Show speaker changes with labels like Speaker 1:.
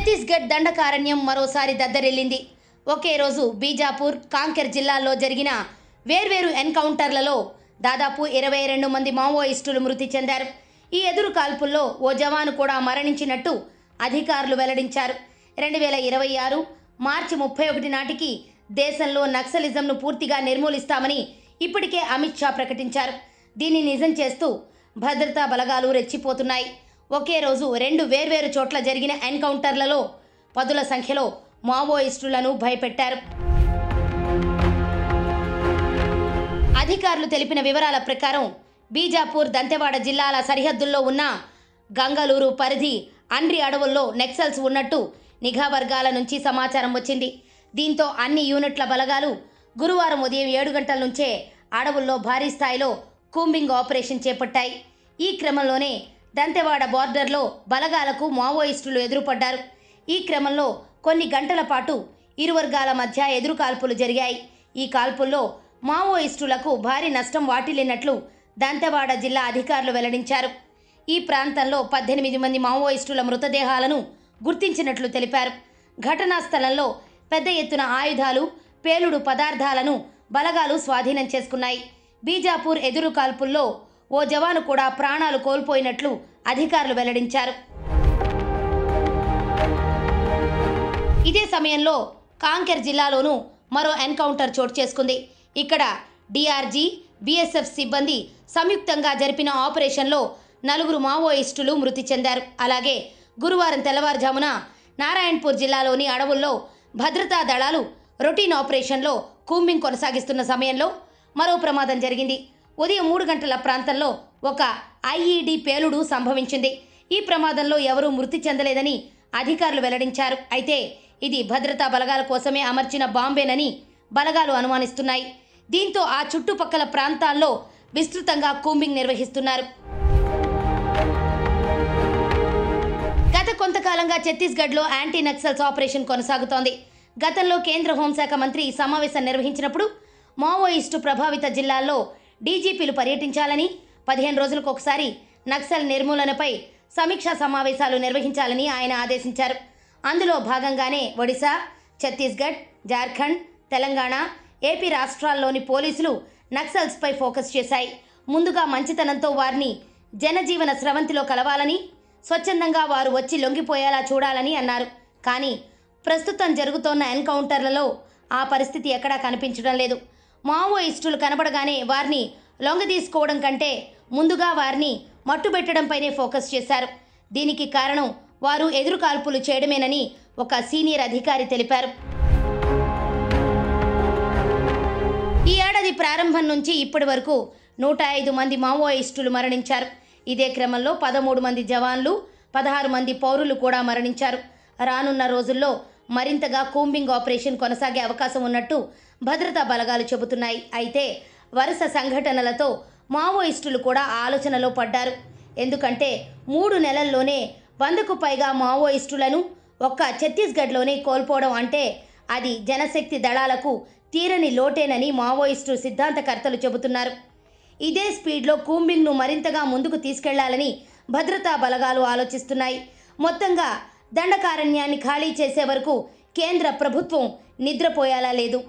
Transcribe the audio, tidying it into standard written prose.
Speaker 1: ఛత్తీస్గఢ్ దండకారణ్యం మరోసారి దద్దరిల్లింది. ఒకే రోజు బీజాపూర్, కాంకెర్ జిల్లాల్లో జరిగిన వేర్వేరు ఎన్కౌంటర్లలో దాదాపు 22 మంది మావోయిస్టులు మృతి చెందారు. ఈ ఎదురు కాల్పుల్లో ఓ జవాను కూడా మరణించినట్టు అధికారులు వెల్లడించారు. 2026 మార్చి 31 నాటికి దేశంలో నక్సలిజంను పూర్తిగా నిర్మూలిస్తామని ఇప్పటికే అమిత్ షా ప్రకటించారు. దీన్ని నిజం చేస్తూ భద్రతా బలగాలు రెచ్చిపోతున్నాయి. ఒకే రోజు 2 వేర్వేరు చోట్ల జరిగిన ఎన్కౌంటర్లలో పదుల సంఖ్యలో మావోయిస్టులను భయపెట్టారు. అధికారులు తెలిపిన వివరాల ప్రకారం బీజాపూర్, దంతెవాడ జిల్లాల సరిహద్దుల్లో ఉన్న గంగలూరు పరిధి అండ్రి అడవుల్లో నక్సల్స్ ఉన్నట్టు నిఘా వర్గాల నుంచి సమాచారం వచ్చింది. దీంతో అన్ని యూనిట్ల బలగాలు గురువారం ఉదయం 7 గంటల నుంచే అడవుల్లో భారీ స్థాయిలో కూంబింగ్ ఆపరేషన్ చేపట్టాయి. ఈ క్రమంలోనే దంతెవాడ బార్డర్లో బలగాలకు మావోయిస్టులు ఎదురుపడ్డారు. ఈ క్రమంలో కొన్ని గంటల పాటు ఇరు వర్గాల మధ్య ఎదురు కాల్పులు జరిగాయి. ఈ కాల్పుల్లో మావోయిస్టులకు భారీ నష్టం వాటిల్లినట్లు దంతెవాడ జిల్లా అధికారులు వెల్లడించారు. ఈ ప్రాంతంలో 18 మంది మావోయిస్టుల మృతదేహాలను గుర్తించినట్లు తెలిపారు. ఘటనా స్థలంలో పెద్ద ఎత్తున ఆయుధాలు, పేలుడు పదార్థాలను బలగాలు స్వాధీనం చేసుకున్నాయి. బీజాపూర్ ఎదురు కాల్పుల్లో ఓ జవాను కూడా ప్రాణాలు కోల్పోయినట్లు అధికారులు వెల్లడించారు. ఇదే సమయంలో కాంకెర్ జిల్లాలోనూ మరో ఎన్కౌంటర్ చోటు చేసుకుంది. ఇక్కడ డిఆర్జీ, బీఎస్ఎఫ్ సిబ్బంది సంయుక్తంగా జరిపిన ఆపరేషన్లో 4 మావోయిస్టులు మృతి చెందారు. అలాగే గురువారం తెల్లవారుజామున నారాయణపూర్ జిల్లాలోని అడవుల్లో భద్రతా దళాలు రొటీన్ ఆపరేషన్లో కూంబింగ్ కొనసాగిస్తున్న సమయంలో మరో ప్రమాదం జరిగింది. ఉదయం 3 గంటల ప్రాంతంలో ఒక ఐఈడీ పేలుడు సంభవించింది. ఈ ప్రమాదంలో ఎవరూ మృతి చెందలేదని అధికారులు వెల్లడించారు. అయితే ఇది భద్రతా బలగాల కోసమే అమర్చిన బాంబేనని బలగాలు అనుమానిస్తున్నాయి. దీంతో ఆ చుట్టుపక్కల ప్రాంతాల్లో విస్తృతంగా కూంబింగ్ నిర్వహిస్తున్నారు. గత కొంతకాలంగా ఛత్తీస్గఢ్లో యాంటీ నక్సల్స్ ఆపరేషన్ కొనసాగుతోంది. గతంలో కేంద్ర హోంశాఖ మంత్రి ఈ సమావేశం నిర్వహించినప్పుడు మావోయిస్టు ప్రభావిత జిల్లాల్లో డీజీపీలు పర్యటించాలని, 15 రోజులకు ఒకసారి నక్సల్ నిర్మూలనపై సమీక్షా సమావేశాలు నిర్వహించాలని ఆయన ఆదేశించారు. అందులో భాగంగానే ఒడిశా, ఛత్తీస్గఢ్, జార్ఖండ్, తెలంగాణ, ఏపీ రాష్ట్రాల్లోని పోలీసులు నక్సల్స్పై ఫోకస్ చేశాయి. ముందుగా మంచితనంతో వారిని జనజీవన స్రవంతిలో కలవాలని, స్వచ్ఛందంగా వారు వచ్చి లొంగిపోయేలా చూడాలని అన్నారు. కానీ ప్రస్తుతం జరుగుతోన్న ఎన్కౌంటర్లలో ఆ పరిస్థితి ఎక్కడా కనిపించడం లేదు. మావోయిస్టులు కనబడగానే వారిని లొంగదీసుకోవడం కంటే ముందుగా వారిని మట్టుబెట్టడంపైనే ఫోకస్ చేశారు. దీనికి కారణం వారు ఎదురు కాల్పులు చేయడమేనని ఒక సీనియర్ అధికారి తెలిపారు. ఈ ఏడాది ప్రారంభం నుంచి ఇప్పటి వరకు 105 మంది మావోయిస్టులు మరణించారు. ఇదే క్రమంలో 13 మంది జవాన్లు, 16 మంది పౌరులు కూడా మరణించారు. రానున్న రోజుల్లో మరింతగా కూంబింగ్ ఆపరేషన్ కొనసాగే అవకాశం ఉన్నట్టు భద్రతా బలగాలు చెబుతున్నాయి. అయితే వరుస సంఘటనలతో మావోయిస్టులు కూడా ఆలోచనలో పడ్డారు. ఎందుకంటే 3 నెలల్లోనే 100కు పైగా మావోయిస్టులను ఒక్క ఛత్తీస్గఢ్లోనే కోల్పోవడం అంటే అది జనశక్తి దళాలకు తీరని లోటేనని మావోయిస్టు సిద్ధాంతకర్తలు చెబుతున్నారు. ఇదే స్పీడ్లో కూంబింగ్ను మరింతగా ముందుకు తీసుకెళ్లాలని భద్రతా బలగాలు ఆలోచిస్తున్నాయి. మొత్తంగా దండకారణ్యాన్ని ఖాళీ చేసే వరకు కేంద్ర ప్రభుత్వం నిద్రపోయేలా లేదు.